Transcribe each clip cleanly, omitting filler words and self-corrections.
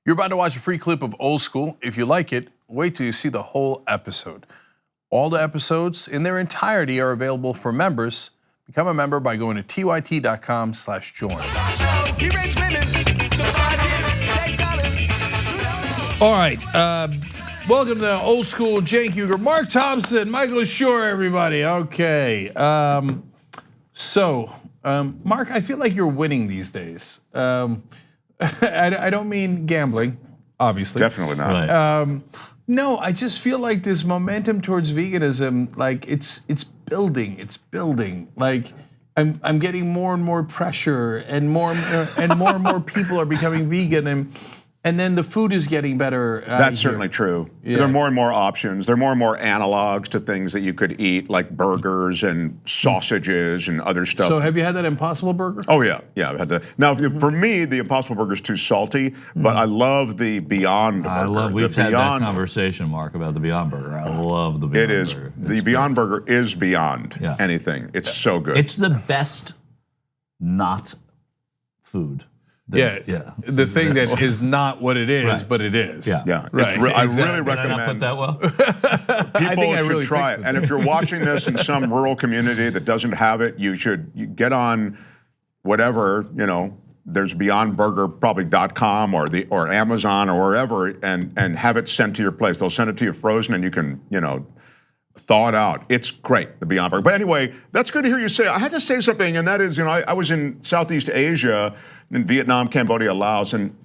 You're about to watch a free clip of Old School. If you like it, wait till you see the whole episode. All the episodes in their entirety are available for members. Become a member by going to tyt.com/join. All right, welcome to Old School. Cenk, Uygur, Mark Thompson, Michael Shore, everybody. Okay, Mark, I feel like you're winning these days. I don't mean gambling, obviously. Definitely not. Right. No, I just feel like this momentum towards veganism, like it's building. It's building. Like I'm getting more and more pressure, and more and more people are becoming vegan, and then the food is getting better. That's certainly true. Yeah. There are more and more options. There are more and more analogs to things that you could eat, like burgers and sausages and other stuff. So have you had that Impossible Burger? Oh yeah, I've had that. Now, for me, the Impossible Burger is too salty, but I love the Beyond Burger. We've had that conversation, Mark, about the Beyond Burger. I love the Beyond Burger. It is. The Beyond Burger is beyond anything. It's so good. It's the best not food. The thing that is not what it is, but it is. Yeah. Right. I really recommend. Did I not put that well? People should try it. And if you're watching this in some rural community that doesn't have it, you get on whatever, there's Beyond Burger, probably .com or Amazon or wherever, and have it sent to your place. They'll send it to you frozen, and you can, thaw it out. It's great, the Beyond Burger. But anyway, that's good to hear you say. I had to say something, and that is, I was in Southeast Asia, in Vietnam, Cambodia, Laos, and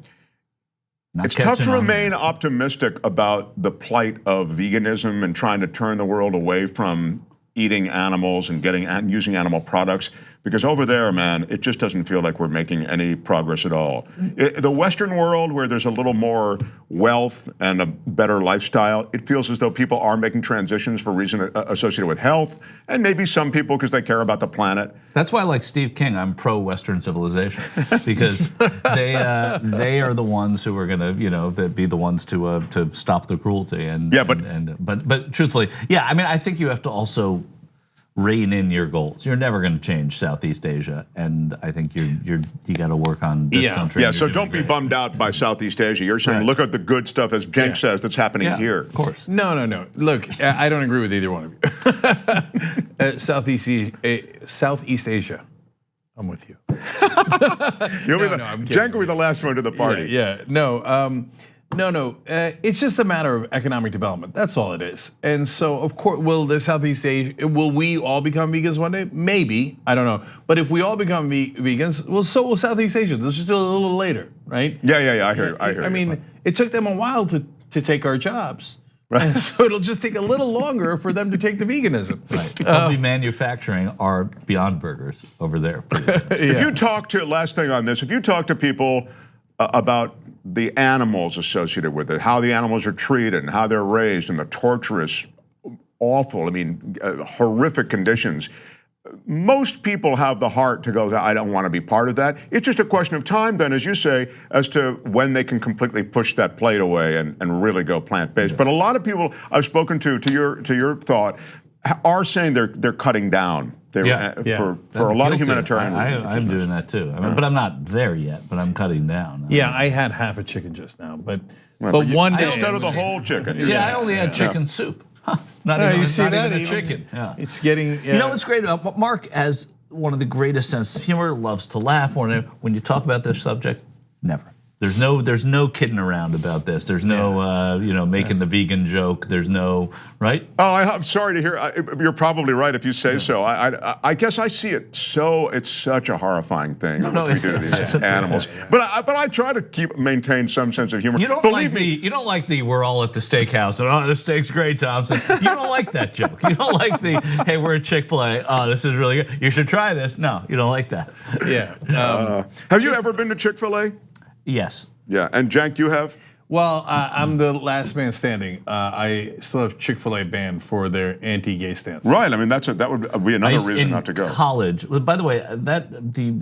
it's tough to remain optimistic about the plight of veganism and trying to turn the world away from eating animals and using animal products. Because over there, man, it just doesn't feel like we're making any progress at all. The Western world, where there's a little more wealth and a better lifestyle, it feels as though people are making transitions for reasons associated with health, and maybe some people because they care about the planet. That's why, like Steve King, I'm pro-Western civilization, because they are the ones who are gonna, be the ones to stop the cruelty. But truthfully, I think you have to also rein in your goals. You're never going to change Southeast Asia, and I think you got to work on this country. Yeah, so don't be bummed out by Southeast Asia. You're saying look at the good stuff, as Cenk says, that's happening here. Of course. No. Look, I don't agree with either one of you. Southeast Asia. I'm with you. Cenk will be the last one to the party. No. It's just a matter of economic development. That's all it is. And so, of course, will we all become vegans one day? Maybe. I don't know. But if we all become vegans, well, so will Southeast Asia. This is still a little later, right? Yeah. I hear. I mean, it took them a while to take our jobs. Right. And so it'll just take a little longer for them to take the veganism. Right. They'll be manufacturing our Beyond Burgers over there. If you talk to, last thing on this, if you talk to people about the animals associated with it, how the animals are treated and how they're raised, and the torturous, awful, horrific conditions, most people have the heart to go, I don't want to be part of that. It's just a question of time then, as you say, as to when they can completely push that plate away and really go plant-based. But a lot of people I've spoken to your thought, are saying they're cutting down. For a lot of humanitarian reasons. I'm doing that too. But I'm not there yet. But I'm cutting down. I had half a chicken just now, but one day instead of the whole chicken. I only had chicken soup. Not even the chicken. It's getting. You know what's great about Mark has one of the greatest sense of humor. Loves to laugh. When you talk about this subject, never. There's no kidding around about this. There's no, making the vegan joke. There's no, right? Oh, I'm sorry to hear. You're probably right if you say so. I guess I see it it's such a horrifying thing what we do to these animals. But I try to maintain some sense of humor. You don't like the we're all at the steakhouse and the steak's great, Thompson. You don't like that joke. You don't like the hey, we're at Chick-fil-A. Oh, this is really good. You should try this. No, you don't like that. Yeah. Have you ever been to Chick-fil-A? Yes. Yeah, and Cenk, you have? Well, I'm the last man standing. I still have Chick-fil-A banned for their anti-gay stance. Right. That would be another reason not to go. In college, by the way, that the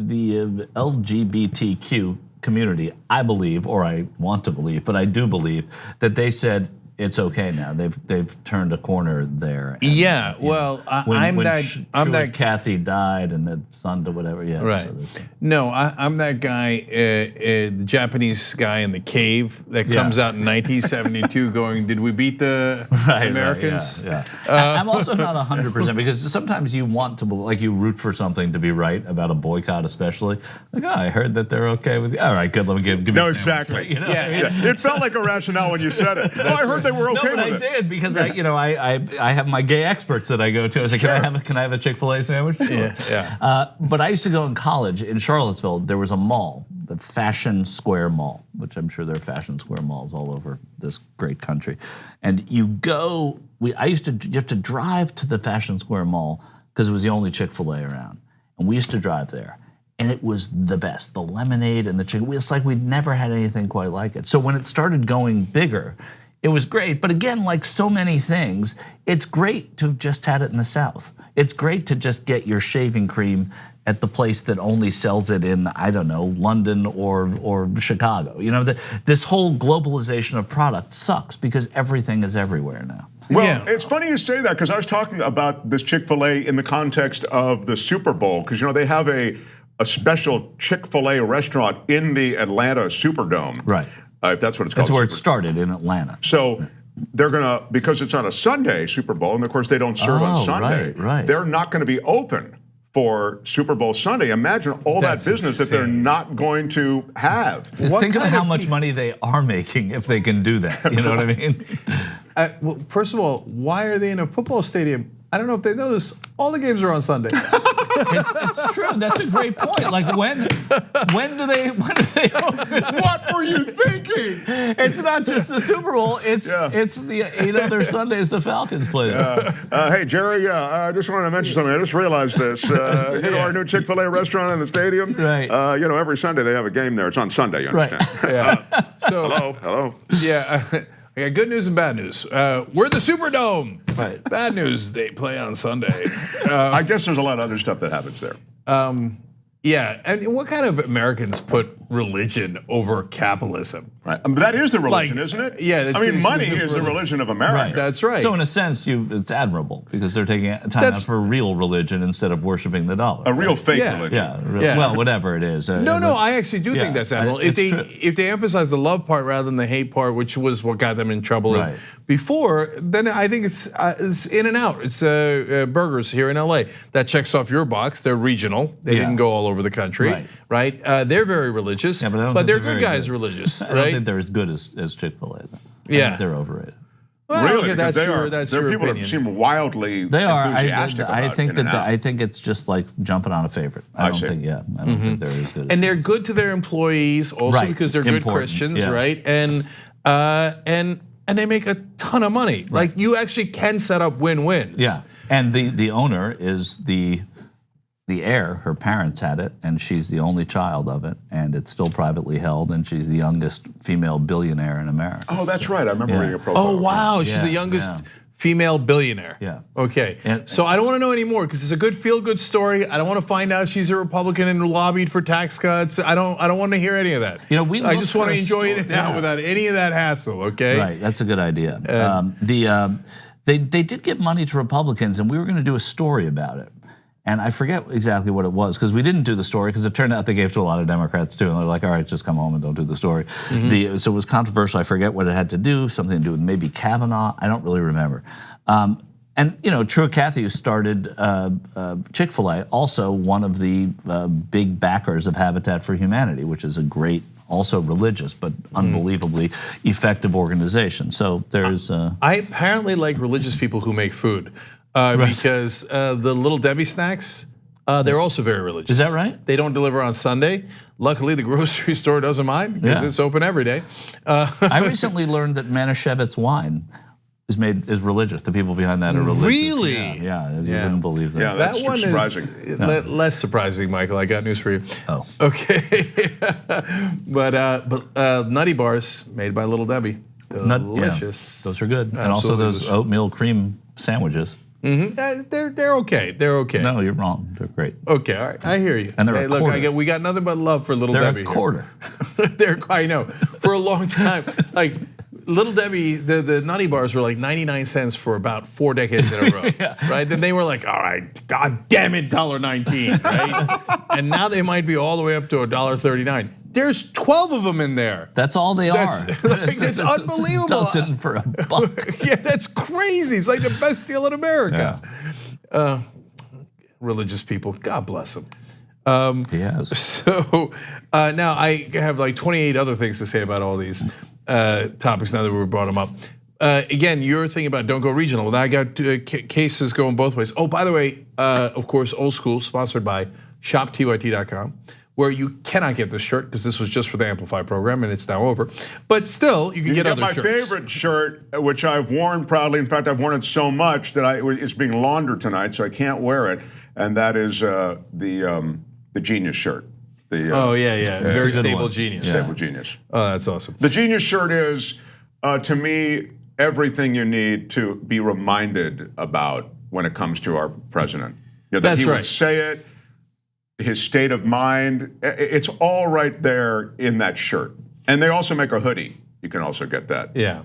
LGBTQ community, I believe, or I want to believe, but I do believe that they said it's okay now. They've turned a corner there. And, yeah, well, I'm that Kathy died and the son to whatever. Yeah, right. So no, I'm that guy, the Japanese guy in the cave that comes out in 1972, going, "Did we beat the Americans?" Right, yeah. I'm also not 100% because sometimes you want to, like, you root for something to be right about a boycott, especially. Like, oh, I heard that they're okay with you. All right, good. Let me give me. No, exactly. Right? You know It felt like a rationale when you said it. I heard they were okay with it. I did because I have my gay experts that I go to. I was like, can I have a Chick-fil-A sandwich? Sure. Yeah. But I used to go in college in Charlottesville. There was a mall, the Fashion Square Mall, which I'm sure there are Fashion Square malls all over this great country. And you have to drive to the Fashion Square Mall because it was the only Chick-fil-A around. And we used to drive there. And it was the best. The lemonade and the chicken. It's like we'd never had anything quite like it. So when it started going bigger, it was great. But again, like so many things, it's great to have just had it in the South. It's great to just get your shaving cream at the place that only sells it in, I don't know, London or Chicago. You know, this whole globalization of product sucks because everything is everywhere now. Well, it's funny you say that because I was talking about this Chick-fil-A in the context of the Super Bowl because, they have a special Chick-fil-A restaurant in the Atlanta Superdome. Right. If that's what it's called. That's where it started, in Atlanta. So they're gonna, because it's on a Sunday, Super Bowl, and of course they don't serve on Sunday. Right. They're not gonna be open for Super Bowl Sunday. Imagine all that business that they're not going to have. Think of how much money they are making if they can do that. You know what I mean? Well, first of all, why are they in a football stadium? I don't know if they know this. All the games are on Sunday. It's true. That's a great point. Like when do they open? What were you thinking? It's not just the Super Bowl. It's the 8 other Sundays the Falcons play. Hey Jerry, I just wanted to mention something. I just realized this. Our new Chick-fil-A restaurant in the stadium. Right. Every Sunday they have a game there. It's on Sunday. You understand? Yeah. So hello. Yeah. I got good news and bad news. We're the Superdome. Right. Bad news, they play on Sunday. I guess there's a lot of other stuff that happens there. Yeah, and what kind of Americans put religion over capitalism? Right, that is the religion, isn't it? Yeah, money is the religion of America. Right. That's right. So in a sense, it's admirable because they're taking time out for real religion instead of worshiping the dollar. A real fake religion. Yeah. Well, whatever it is. No, I actually do think that's admirable. If they emphasize the love part rather than the hate part, which was what got them in trouble before, then I think it's in and out. It's burgers here in LA. That checks off your box. They're regional. They didn't go all over the country, right? They're very religious, but they're good guys religious, right? I don't think they're as good as Chick-fil-A. I think they're overrated. Well, really? That's your people opinion. That seem wildly they are. enthusiastic about I think it's just like jumping on a favorite. I don't think they're as good. And they're good to their employees also because they're good Christians, right? And they make a ton of money. Like you actually can set up win-wins. Yeah, and the owner is the heir. Her parents had it, and she's the only child of it, and it's still privately held, and she's the youngest female billionaire in America. Oh, that's right. I remember reading a profile. Oh, wow. She's the youngest female billionaire. Yeah. Okay. So I don't want to know anymore because it's a good feel-good story. I don't want to find out she's a Republican and lobbied for tax cuts. I don't want to hear any of that. I just want to enjoy it now without any of that hassle. Okay. Right. That's a good idea. They did give money to Republicans, and we were going to do a story about it. And I forget exactly what it was because we didn't do the story because it turned out they gave to a lot of Democrats too. And they're like, all right, just come home and don't do the story. So it was controversial. I forget what it had to do, something to do with maybe Kavanaugh. I don't really remember. And True Cathy, who started Chick-fil-A, also one of the big backers of Habitat for Humanity, which is a great, also religious, but unbelievably effective organization. So there's... I apparently like religious people who make food. Because the Little Debbie snacks, they're also very religious. Is that right? They don't deliver on Sunday. Luckily, the grocery store doesn't mind because it's open every day. I recently learned that Manischewitz wine is religious. The people behind that are religious. Really? Yeah, you wouldn't believe that. Yeah, that's one surprising. Is less surprising, Michael. I got news for you. Oh. Okay. but Nutty Bars made by Little Debbie. Delicious. Those are good. And also those oatmeal cream sandwiches. They're okay. They're okay. No, you're wrong. They're great. Okay, all right. I hear you. And they're a quarter. We got nothing but love for Little Debbie. They're a quarter. I know. For a long time, like Little Debbie, the nutty bars were like 99 cents for about 4 decades in a row, right? Then they were like, all right, God damn it, $1.19, right? And now they might be all the way up to $1.39. There's 12 of them in there. That's all they are. That's unbelievable. Dozen for a buck. Yeah, that's crazy. It's like the best deal in America. Yeah. Religious people, God bless them. He has. So now I have like 28 other things to say about all these topics now that we brought them up. Again, you're thinking about don't go regional. Now I got cases going both ways. Oh, by the way, of course, Old School, sponsored by shoptyt.com, where you cannot get this shirt because this was just for the Amplify program and it's now over. But still, you can get other my shirts. favorite shirt, which I've worn proudly. In fact, I've worn it so much that it's being laundered tonight, so I can't wear it. And that is the Genius shirt. Very stable Genius. Yeah. Stable Genius. Oh, that's awesome. The Genius shirt is, to me, everything you need to be reminded about when it comes to our president. That that's he right. would say it, his state of mind, it's all right there in that shirt. And they also make a hoodie. You can also get that. Yeah.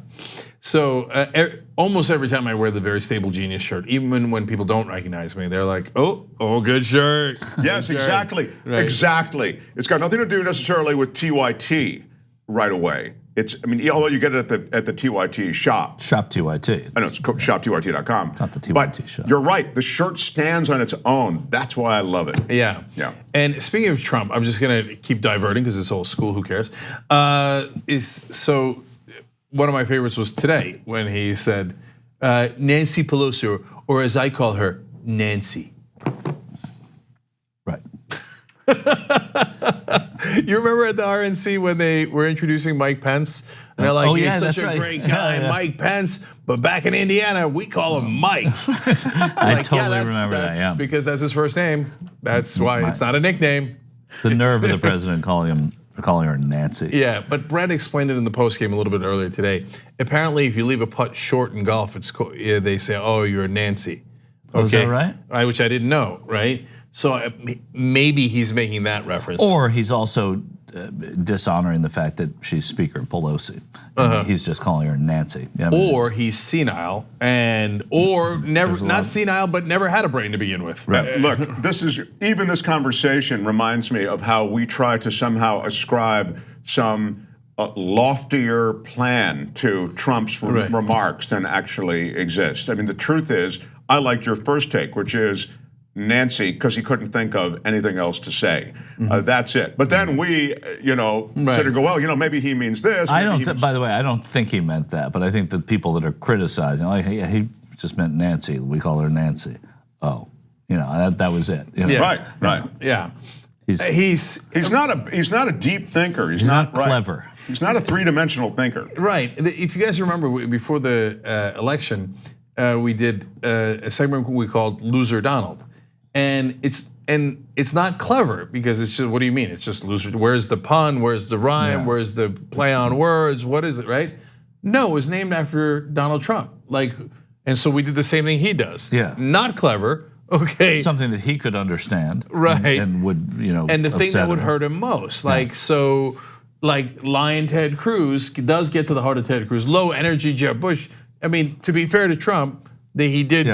So almost every time I wear the Very Stable Genius shirt, even when people don't recognize me, they're like, oh, good shirt. Yes, good exactly. Shirt. Right. Exactly. It's got nothing to do necessarily with TYT right away. Although you get it at the TYT shop. Shop TYT. I know, it's shoptyt.com. Not the TYT but shop. You're right. The shirt stands on its own. That's why I love it. Yeah. Yeah. And speaking of Trump, I'm just gonna keep diverting because it's old school. Who cares? One of my favorites was today when he said, Nancy Pelosi, or as I call her, Nancy. Right. You remember at the RNC when they were introducing Mike Pence? And they're like, he's such a great guy, Mike Pence. But back in Indiana, we call him Mike. I totally remember that, yeah. Because that's his first name. That's why it's not a nickname. The nerve of the president calling her Nancy. Yeah, but Brad explained it in the postgame a little bit earlier today. Apparently, if you leave a putt short in golf, they say, oh, you're Nancy. Okay? Oh, is that right? Which I didn't know, right? So maybe he's making that reference. Or he's also dishonoring the fact that she's Speaker Pelosi. He's just calling her Nancy. You know or he's senile or never not senile, but never had a brain to begin with. Right. Look, this conversation reminds me of how we try to somehow ascribe some loftier plan to Trump's remarks than actually exist. I mean, the truth is, I liked your first take, which is Nancy, because he couldn't think of anything else to say. That's it. But then we, sort of go, well, maybe he means this. By the way, I don't think he meant that, but I think the people that are criticizing, like, yeah, he just meant Nancy. We call her Nancy. Oh, that was it. Yeah. Right. Yeah. He's not a deep thinker. He's not clever. He's not a three-dimensional thinker. Right. If you guys remember, before the election, we did a segment we called Loser Donald. And it's not clever because it's just, what do you mean? It's just loser. Where's the pun? Where's the rhyme? Yeah. Where's the play on words? What is it, right? No, it was named after Donald Trump. And so we did the same thing he does. Yeah. Not clever, okay. Something that he could understand. Right. And would, and the thing that would hurt him most. Lion Ted Cruz does get to the heart of Ted Cruz. Low energy Jeb Bush. I mean, to be fair to Trump, he did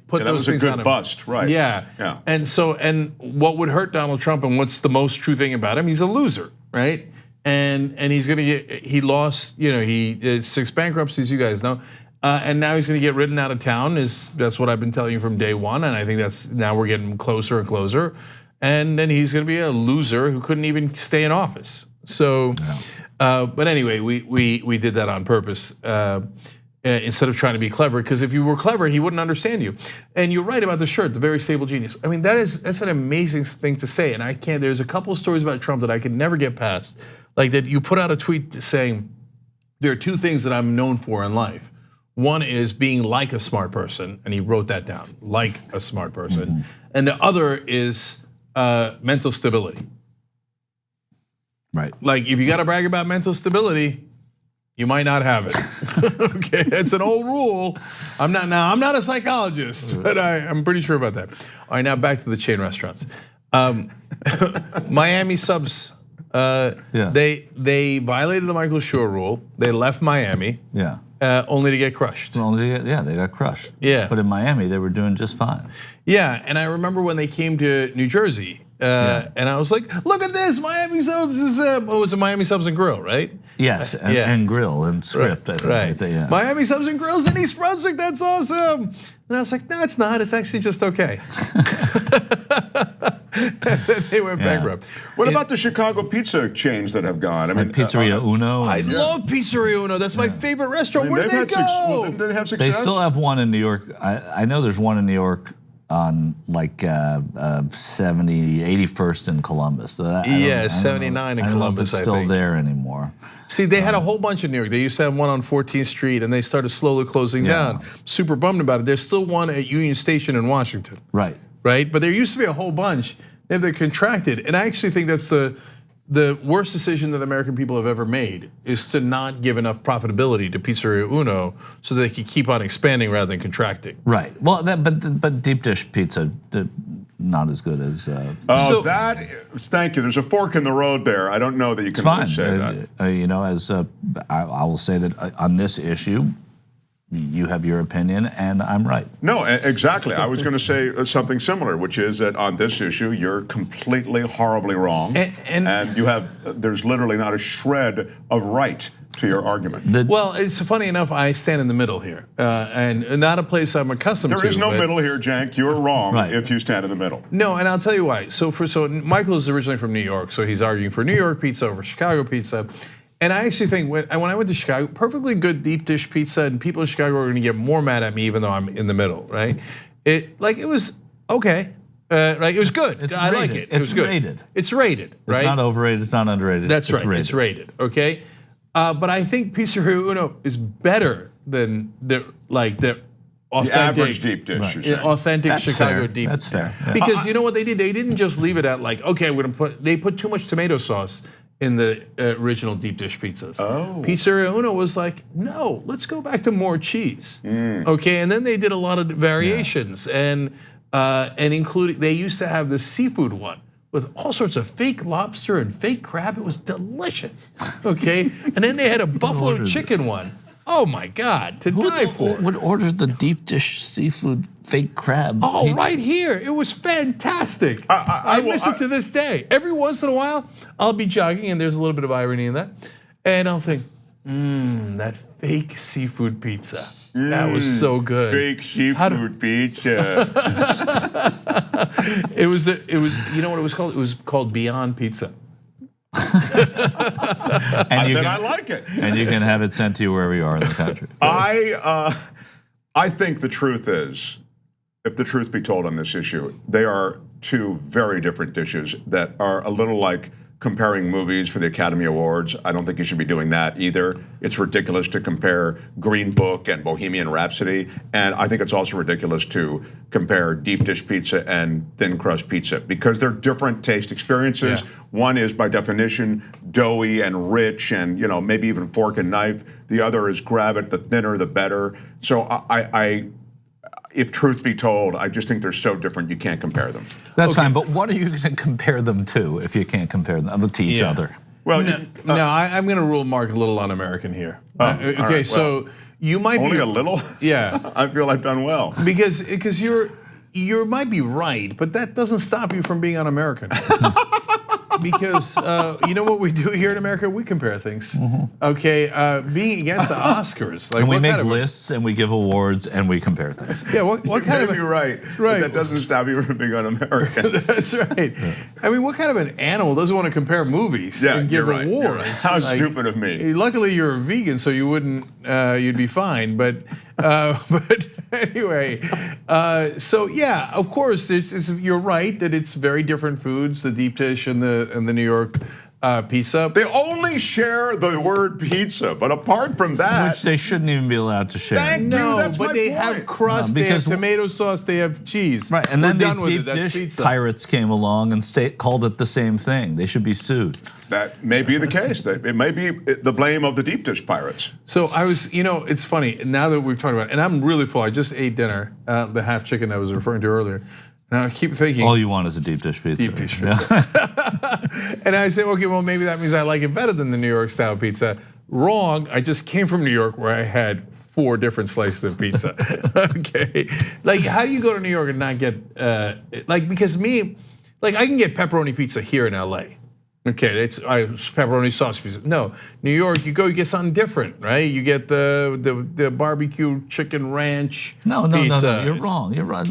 put those things on him. That was a good bust, right? Yeah. And what would hurt Donald Trump, and what's the most true thing about him? He's a loser, right? And he's gonna he lost, he did 6 bankruptcies, you guys know, and now he's gonna get ridden out of town. That's what I've been telling you from day one, and I think now we're getting closer and closer. And then he's gonna be a loser who couldn't even stay in office. So, but anyway, we did that on purpose. Instead of trying to be clever, because if you were clever, he wouldn't understand you. And you're right about the shirt, the Very Stable Genius. I mean, that's an amazing thing to say, and there's a couple of stories about Trump that I could never get past. Like that you put out a tweet saying, there are 2 things that I'm known for in life. One is being like a smart person, and he wrote that down, like a smart person. And the other is mental stability. Right. Like if you gotta brag about mental stability, you might not have it. Okay, it's an old rule. I'm not a psychologist, but I'm pretty sure about that. All right, now back to the chain restaurants. Miami subs They violated the Michael Schur rule. They left Miami. Yeah. Only to get crushed. They got crushed. Yeah. But in Miami, they were doing just fine. Yeah, and I remember when they came to New Jersey, and I was like, look at this, Miami Subs is, was it Miami Subs and Grill, right? Yes, and Grill and Script. Right. Miami Subs and Grills in East Brunswick, that's awesome. And I was like, no, it's not, it's actually just okay. They went bankrupt. What about the Chicago pizza chains that have gone? I mean, Pizzeria Uno. I love Pizzeria Uno. That's my favorite restaurant. Where did they go? Did they have success? They still have one in New York. I know there's one in New York on like 81st in Columbus. 79 in Columbus, I don't know if it's still there anymore. See, they had a whole bunch in New York. They used to have one on 14th Street, and they started slowly closing down. Super bummed about it. There's still one at Union Station in Washington. Right. But there used to be a whole bunch. They're contracted, and I actually think that's the worst decision that American people have ever made, is to not give enough profitability to Pizzeria Uno so they could keep on expanding rather than contracting. Right. Well, but deep dish pizza, not as good as. Thank you. There's a fork in the road there. I don't know that you can really say that. I will say that on this issue, you have your opinion, and I'm right. No, exactly. I was going to say something similar, which is that on this issue, you're completely, horribly wrong, and there's literally not a shred of right to your argument. Well, it's funny enough, I stand in the middle here, and not a place I'm accustomed to. There is no middle here, Cenk. You're wrong if you stand in the middle. No, and I'll tell you why. So Michael is originally from New York, so he's arguing for New York pizza over Chicago pizza. And I actually think when I went to Chicago, perfectly good deep dish pizza, and people in Chicago are going to get more mad at me even though I'm in the middle, right? It was okay, right? It was good. I like it. It was good. It's rated, right? It's not overrated. It's not underrated. That's right. It's rated. Okay, but I think Pizzeria Uno is better than the authentic, the average deep dish. Authentic Chicago deep. That's fair. Yeah. Because you know what they did? They didn't just leave it at okay, they put too much tomato sauce in the original deep dish pizzas. Oh. Pizzeria Uno was like, no, let's go back to more cheese. Okay, and then they did a lot of variations, and including, they used to have the seafood one with all sorts of fake lobster and fake crab. It was delicious. Okay, and then they had a buffalo chicken one. Oh my God, die for. Who would order the deep dish seafood fake crab? Oh, right here. It was fantastic. I miss it to this day. Every once in a while, I'll be jogging, and there's a little bit of irony in that, and I'll think, that fake seafood pizza. That was so good. Fake seafood pizza. It was. You know what it was called? It was called Beyond Pizza. I like it. And you can have it sent to you wherever you are in the country. I think the truth is, if the truth be told on this issue, they are two very different dishes that are a little like comparing movies for the Academy Awards. I don't think you should be doing that either. It's ridiculous to compare Green Book and Bohemian Rhapsody, and I think it's also ridiculous to compare deep dish pizza and thin crust pizza because they're different taste experiences. Yeah. One is by definition doughy and rich and maybe even fork and knife. The other is grab it, the thinner the better. So if truth be told, I just think they're so different you can't compare them. That's fine, but what are you going to compare them to if you can't compare them to each other? Well, I'm going to rule Mark a little un-American here. Okay, right, so you might only be a little. Yeah, I feel I've done well because you might be right, but that doesn't stop you from being un-American. Because you know what we do here in America? We compare things. Okay, being against the Oscars, and we make lists and we give awards and we compare things. Yeah, what kind of? You're right. But that doesn't stop you from being un-American. That's right. I mean, what kind of an animal doesn't want to compare movies and give awards? You're right. How stupid of me. Luckily, you're a vegan, so you wouldn't. You'd be fine. But anyway, so yeah, of course, you're right that it's very different foods, the deep dish and the New York pizza. They only share the word pizza, but apart from that, which they shouldn't even be allowed to share. But they have crust, they have tomato sauce, they have cheese. Right, and then these deep dish pirates came along and called it the same thing. They should be sued. That may be the case. It may be the blame of the deep dish pirates. So I was, it's funny, now that we've talked about it, and I'm really full. I just ate dinner, the half chicken I was referring to earlier. And I keep thinking, all you want is a deep dish pizza. deep dish pizza. And I say, okay, well, maybe that means I like it better than the New York style pizza. Wrong. I just came from New York where I had 4 different slices of pizza. Okay, like how do you go to New York and not get like, because me, like I can get pepperoni pizza here in LA. Okay, it's pepperoni sauce pizza. No, New York, you go, you get something different, right? You get the barbecue chicken ranch. No, pizza. you're wrong. You're right.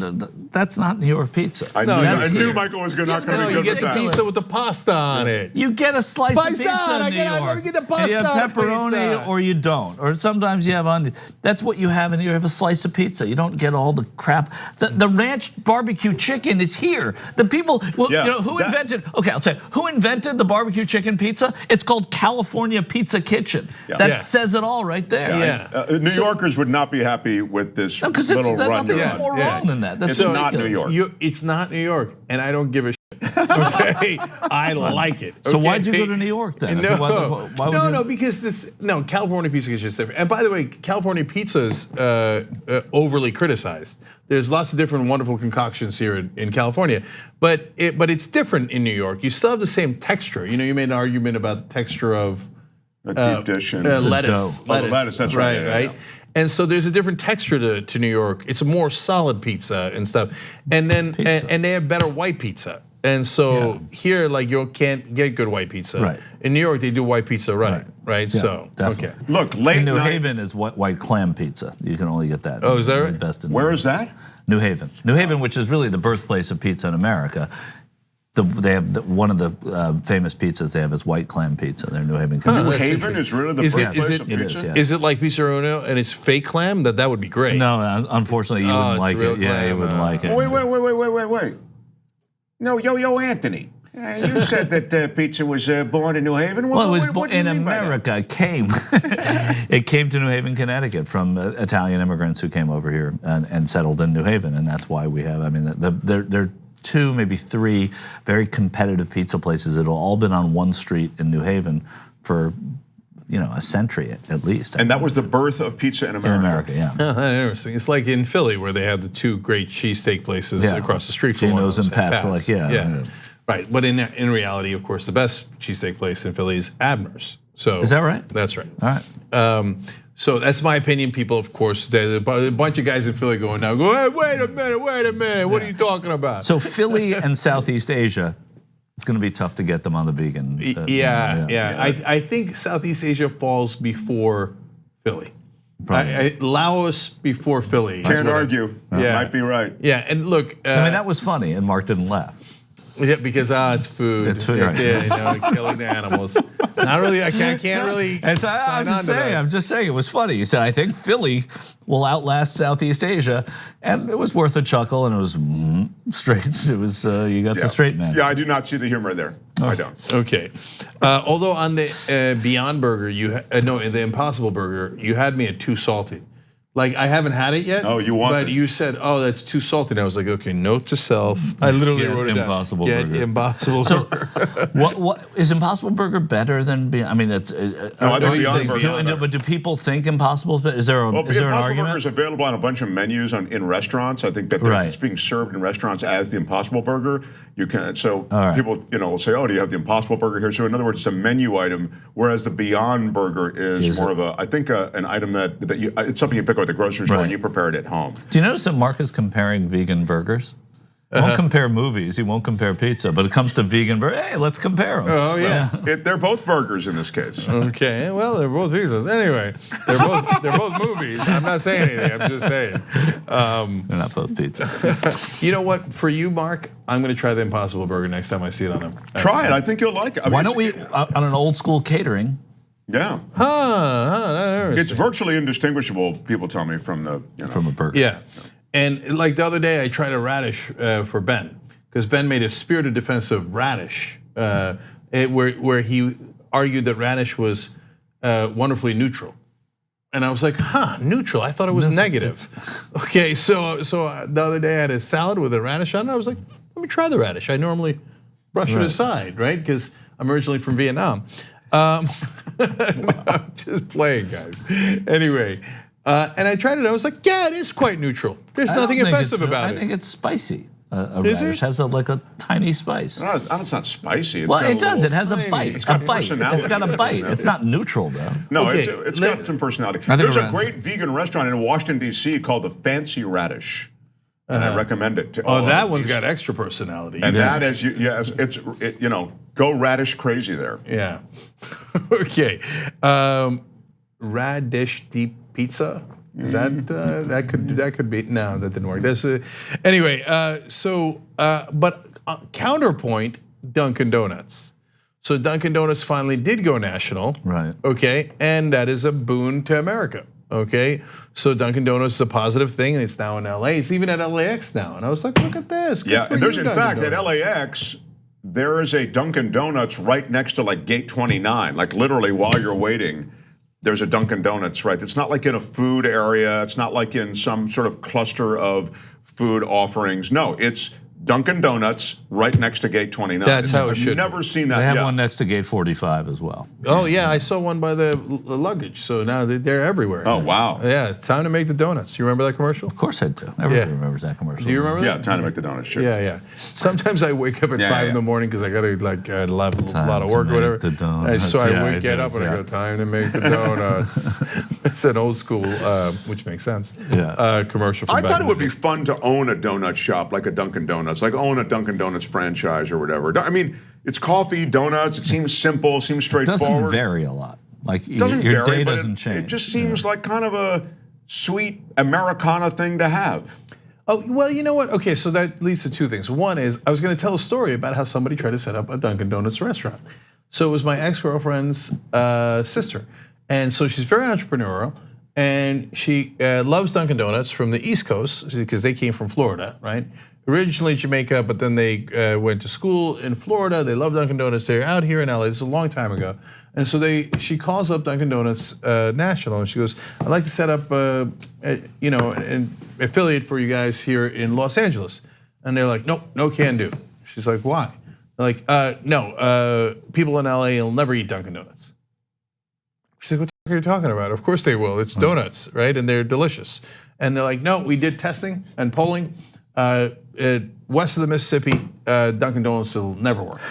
That's not New York pizza. I knew Michael was not going to be good you with get that. the pizza with the pasta on it. You get a slice of pizza in New York. Let me get the pasta. You have pepperoni pizza. or you don't. Or sometimes you have onion. That's what you have, and you have a slice of pizza. You don't get all the crap. The ranch barbecue chicken is here. The people, well, you know, who invented, okay, I'll tell you, who invented the barbecue chicken pizza? It's called California Pizza Kitchen. That says it all right there. New Yorkers would not be happy with this little run. Nothing is more wrong than that. That's it's not New York. It's not New York, and I don't give a shit. Okay, I like it. So why'd you go to New York then? No, because California pizza is just different. And by the way, California pizza is overly criticized. There's lots of different wonderful concoctions here in California, but it's different in New York. You still have the same texture. You know, you made an argument about the texture of a deep dish and lettuce. Lettuce, that's right. Right. And so there's a different texture to New York. It's a more solid pizza and stuff. And then and they have better white pizza. And so here, like, you can't get good white pizza. Right. In New York, they do white pizza right? Yeah, so definitely. Okay. Look, late in New night. Haven is white clam pizza. You can only get that. Oh, is that right? Best in Where is that? New Haven. New Haven, which is really the birthplace of pizza in America. They have one of the famous pizzas they have is white clam pizza. They're New Haven. New Haven is really the birthplace of pizza? Is it like Pizza Uno and it's fake clam? That would be great. No, unfortunately, you wouldn't like it. Yeah, you wouldn't like it. Wait. No, Yo, Anthony. You said that pizza was born in New Haven. Well, it was born in America. It came to New Haven, Connecticut, from Italian immigrants who came over here and settled in New Haven, and that's why we have. I mean, they're 2, maybe 3 very competitive pizza places that have all been on one street in New Haven for, you know, a century at least. And that was the birth of pizza in America. In America, yeah. Interesting. It's like in Philly where they have the 2 great cheesesteak places across the street from Gino's and Pat's. Like, yeah. Right, but in reality, of course, the best cheesesteak place in Philly is Abner's. So is that right? That's right. All right. So that's my opinion. People, of course, there's a bunch of guys in Philly going now, hey, wait a minute, what are you talking about? So Philly and Southeast Asia, it's going to be tough to get them on the vegan. I think Southeast Asia falls before Philly. Laos before Philly. Can't argue. Yeah. Might be right. Yeah, and look. I mean, that was funny, and Mark didn't laugh. Yeah, because it's food. It's food, right. Yeah, you know, killing the animals. Not really. I can't really. And so I'm just saying, it was funny. You said, I think Philly will outlast Southeast Asia, and it was worth a chuckle, and it was straight. It was you got the straight man. Yeah, I do not see the humor there. I don't. Okay. Although on the Beyond Burger, the Impossible Burger, you had me at too salty. Like, I haven't had it yet. Oh, you want it? But you said, oh, that's too salty. And I was like, okay, note to self. I literally wrote it down. Impossible Burger. Get Impossible Burger. What is Impossible Burger better than Beyond? I mean, it's. I think Beyond Burger. But do people think Impossible is better? Is there an argument? Impossible Burger is available on a bunch of menus in restaurants. I think that it's being served in restaurants as the Impossible Burger. You can people will say, oh, do you have the Impossible Burger here? So in other words, it's a menu item, whereas the Beyond Burger is more of an item that it's something you pick up at the grocery store and you prepare it at home. Do you notice that Mark is comparing vegan burgers? He won't compare movies, he won't compare pizza, but it comes to vegan burger, hey, let's compare them. Oh yeah, they're both burgers in this case. Okay, well they're both pizzas. Anyway, they're both movies. I'm not saying anything. I'm just saying. They're not both pizza. You know what? For you, Mark, I'm going to try the Impossible Burger next time I see it on them. Try it. I think you'll like it. Why don't we on an old school catering? Yeah. It's virtually indistinguishable. People tell me from from a burger. Yeah. And like the other day, I tried a radish for Ben because Ben made a spirited defense of radish, where he argued that radish was wonderfully neutral, and I was like, neutral? I thought it was negative. Okay, so the other day I had a salad with a radish on it. I was like, let me try the radish. I normally brush it aside, right? Because I'm originally from Vietnam. I'm just playing, guys. Anyway. And I tried it. I was like, yeah, it is quite neutral. There's nothing offensive about it. I think it's spicy. A radish has like a tiny spice. No, it's not spicy. Well, it does. It has a bite. It's got personality. It's got a bite. It's not neutral though. No, it's got some personality. There's a great vegan restaurant in Washington D.C. called the Fancy Radish, and I recommend it. That one's got extra personality. And that is, go radish crazy there. Yeah. Okay. Radish deep pizza. Is that that could be no, that didn't work. Anyway. But counterpoint, Dunkin Donuts. So Dunkin Donuts finally did go national. Right. Okay, and that is a boon to America. Okay, so Dunkin Donuts is a positive thing, and it's now in LA. It's even at LAX now, and I was like, look at this. Yeah, and there's in fact at LAX. There is a Dunkin Donuts right next to like gate 29. Like literally while you're waiting, there's a Dunkin Donuts, right? It's not like in a food area. It's not like in some sort of cluster of food offerings. No, it's Dunkin Donuts right next to gate 29. That's how it should be. I've never seen that They have yet. one next to gate 45 as well. Oh yeah, I saw one by the luggage. So now they're everywhere. Oh wow. Yeah, it's time to make the donuts. You remember that commercial? Of course I do. Everybody remembers that commercial. Do you remember that? Yeah, time to make the donuts. Sure. Yeah. Sometimes I wake up at 5 in the morning because I got to a lot of work or whatever. The donuts. So I get up and I go, time to make the donuts. It's an old school, which makes sense. Yeah. Commercial. From I thought it would be fun to own a donut shop like a Dunkin Donuts, like own a Dunkin Donuts franchise or whatever. I mean, it's coffee, donuts. It seems simple, seems It straightforward. doesn't vary a lot. Like It doesn't your vary, day but doesn't change. It just seems like kind of a sweet Americana thing to have. Oh, well, you know what? Okay, so that leads to two things. One is I was going to tell a story about how somebody tried to set up a Dunkin Donuts restaurant. So it was my ex-girlfriend's sister. And so she's very entrepreneurial. And she loves Dunkin Donuts from the East Coast because they came from Florida, right? Originally Jamaica, but then they went to school in Florida. They love Dunkin Donuts. They're out here in LA. This is a long time ago. And so she calls up Dunkin Donuts National, and she goes, "I'd like to set up, an affiliate for you guys here in Los Angeles." And they're like, "Nope, no can do." She's like, "Why?" They're like, "No, people in LA will never eat Dunkin Donuts." She's like, "What the fuck are you talking about? Of course they will. It's donuts, right? And they're delicious." And they're like, "No, we did testing and polling. West of the Mississippi, Dunkin Donuts will never work."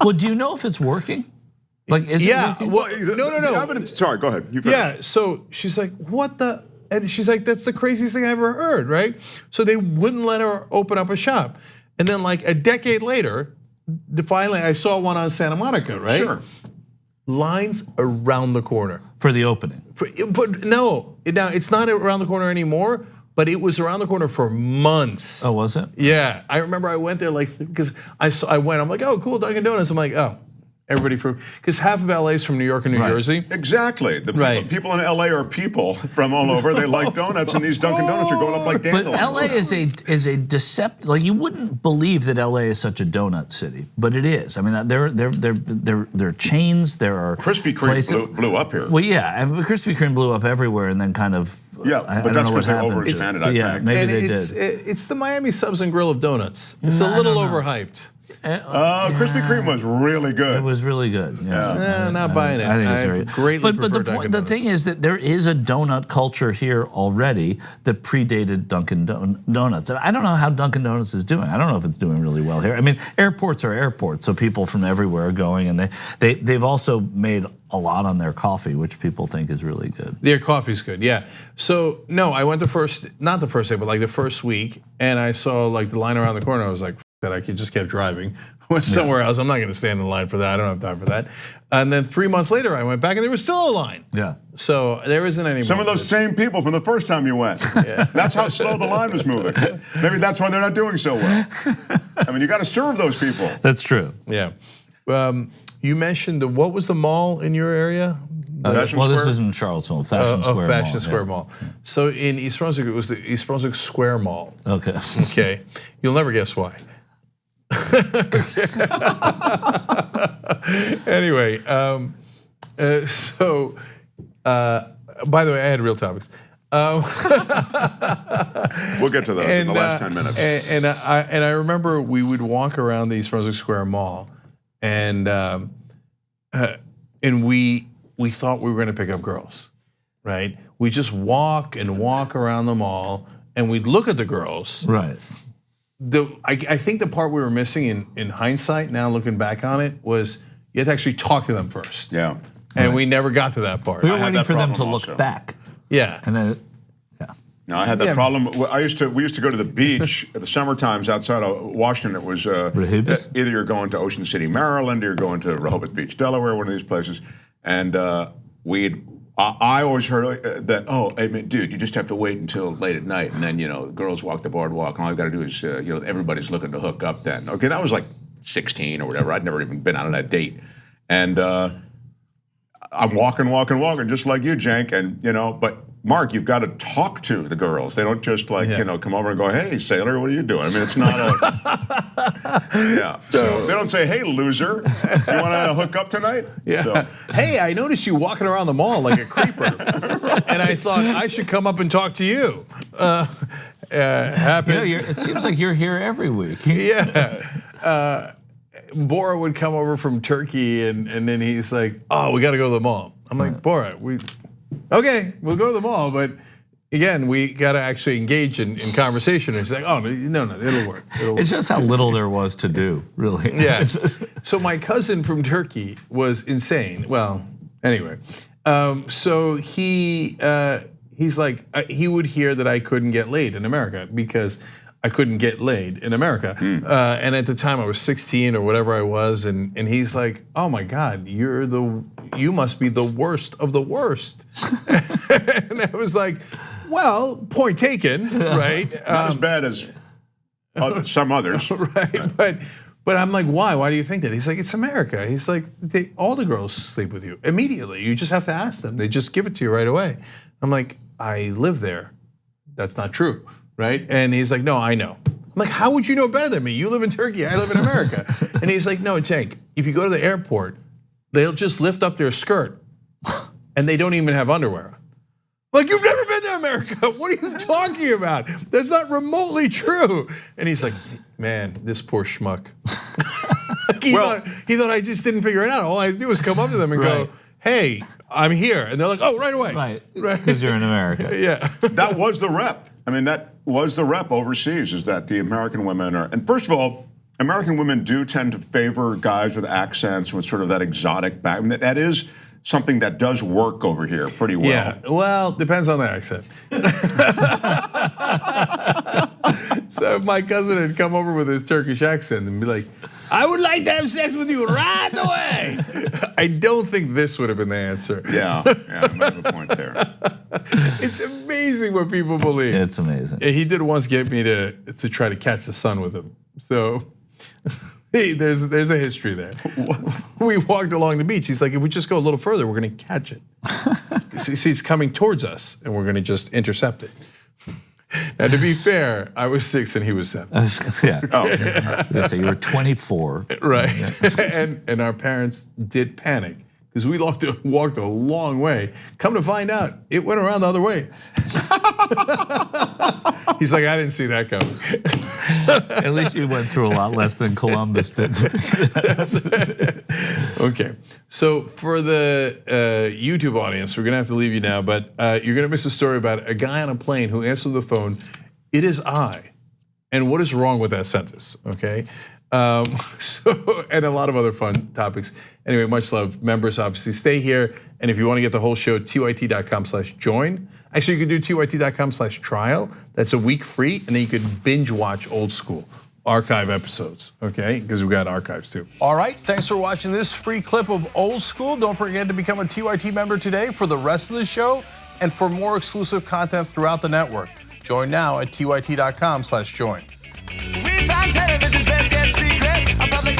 Well, do you know if it's working? Like, is it working? Well, no. Sorry, go ahead. You finish. Yeah, so she's like, "What the?" And she's like, "That's the craziest thing I ever heard," right? So they wouldn't let her open up a shop. And then like a decade later, finally I saw one on Santa Monica, right? Sure. Lines around the corner. For the opening. But no, now it's not around the corner anymore, but it was around the corner for months. Oh, was it? Yeah, I remember I went there because I went, I'm like, "Oh, cool, Dunkin Donuts." I'm like, "Oh, everybody from," because half of LA is from New York and New Jersey. Exactly. The people in LA are people from all over. They like donuts, and these Dunkin Donuts are going up like dandelions. But LA is a deceptive. Like, you wouldn't believe that LA is such a donut city, but it is. I mean, there are chains. There are Krispy Kreme blew up here. Well, yeah, and Krispy Kreme blew up everywhere, and then kind of. Yeah, I but don't that's know what because they happened. overexpanded. I Yeah, think. maybe And they did. It's the Miami Subs and Grill of donuts. It's a I little don't know. overhyped. Krispy Kreme was really good. It was really good. Yeah. Not buying it. I think it's I very greatly But prefer the Dunkin' the Donuts. thing is that there is a donut culture here already that predated Dunkin' Donuts. I don't know how Dunkin' Donuts is doing. I don't know if it's doing really well here. I mean, airports are airports, so people from everywhere are going, and they've also made a lot on their coffee, which people think is really good. Their coffee's good, yeah. So no, I went not the first day, but like the first week, and I saw like the line around the corner. I was like, that I just kept driving. Went somewhere else. I'm not going to stand in line for that. I don't have time for that. And then 3 months later, I went back, and there was still a line. Yeah. So there isn't any. Some of those same people from the first time you went. Yeah. That's how slow the line was moving. Maybe that's why they're not doing so well. I mean, you got to serve those people. That's true. Yeah. You mentioned what was the mall in your area? Fashion Well, Square? this is in Charlottesville, Fashion Square Mall. Fashion Square yeah. Mall. So in East Brunswick, it was the East Brunswick Square Mall. Okay. Okay. You'll never guess why. Anyway, so by the way, I had real topics. We'll get to those in the last 10 minutes. And I remember we would walk around the East Brunswick Square Mall, and we thought we were going to pick up girls, right? We just walk around the mall, and we'd look at the girls, Right. I think the part we were missing in hindsight, now looking back on it, was you had to actually talk to them first. Yeah. And we never got to that part. We were waiting for them to look back. Yeah. And then, No, I had that problem. We used to go to the beach at the summer times outside of Washington. It was either you're going to Ocean City, Maryland, or you're going to Rehoboth Beach, Delaware, one of these places. And I always heard that, hey, dude, you just have to wait until late at night, and then girls walk the boardwalk, and all you got to do is everybody's looking to hook up then. Okay, that was like 16 or whatever. I'd never even been out on that date, and I'm walking, just like you, Cenk, and but. Mark, you've got to talk to the girls. They don't just come over and go, "Hey, sailor, what are you doing?" I mean, it's not a So they don't say, "Hey, loser, you want to hook up tonight?" Yeah. So. Hey, I noticed you walking around the mall like a creeper, and I thought I should come up and talk to you. It seems like you're here every week. Yeah. Bora would come over from Turkey, and then he's like, "Oh, we got to go to the mall." I'm like, "Bora, okay, we'll go to the mall, but again, we got to actually engage in conversation." And he's like, "Oh, no, it'll work. It's just how little there was to do, really." Yeah. So my cousin from Turkey was insane. Well, anyway, so he's like, he would hear that I couldn't get laid in America because I couldn't get laid in America. And at the time I was 16 or whatever I was, and he's like, "Oh my God, you must be the worst of the worst." And I was like, well, point taken, right? Not as bad as some others. Right, but I'm like, why? Why do you think that? He's like, it's America. He's like, all the girls sleep with you immediately. You just have to ask them. They just give it to you right away. I'm like, I live there. That's not true. Right? And he's like, no, I know. I'm like, how would you know better than me? You live in Turkey, I live in America. And he's like, no, Cenk, if you go to the airport, they'll just lift up their skirt and they don't even have underwear on. Like, you've never been to America. What are you talking about? That's not remotely true. And he's like, man, this poor schmuck. He thought I just didn't figure it out. All I had to do was come up to them and go, hey, I'm here. And they're like, oh, right away. Right, because you're in America. Yeah. That was the rep. I mean, that was the rep overseas, is that the American women are, and first of all, American women do tend to favor guys with accents, with sort of that exotic back. I mean, that is something that does work over here pretty well. Yeah, well, depends on the accent. So if my cousin had come over with his Turkish accent and be like, I would like to have sex with you right away, I don't think this would have been the answer. Yeah, I might have a point there. It's amazing what people believe. It's amazing. He did once get me to try to catch the sun with him. So hey, there's a history there. We walked along the beach. He's like, if we just go a little further, we're going to catch it. See, it's coming towards us, and we're going to just intercept it. Now, to be fair, I was 6 and he was 7. Yeah. So you were 24. Right. And our parents did panic because we walked a long way. Come to find out, it went around the other way. He's like, I didn't see that coming. At least you went through a lot less than Columbus did. Okay, so for the YouTube audience, we're gonna have to leave you now, but you're gonna miss a story about a guy on a plane who answered the phone, "It is I," and what is wrong with that sentence, okay? And a lot of other fun topics. Anyway, much love. Members, obviously, stay here, and if you wanna get the whole show, tyt.com/join. Actually, you can do tyt.com/trial. That's a week free, and then you can binge watch old school archive episodes, okay? Because we've got archives too. All right, thanks for watching this free clip of Old School. Don't forget to become a TYT member today for the rest of the show and for more exclusive content throughout the network. Join now at tyt.com/join. We found television's best kept secret, a public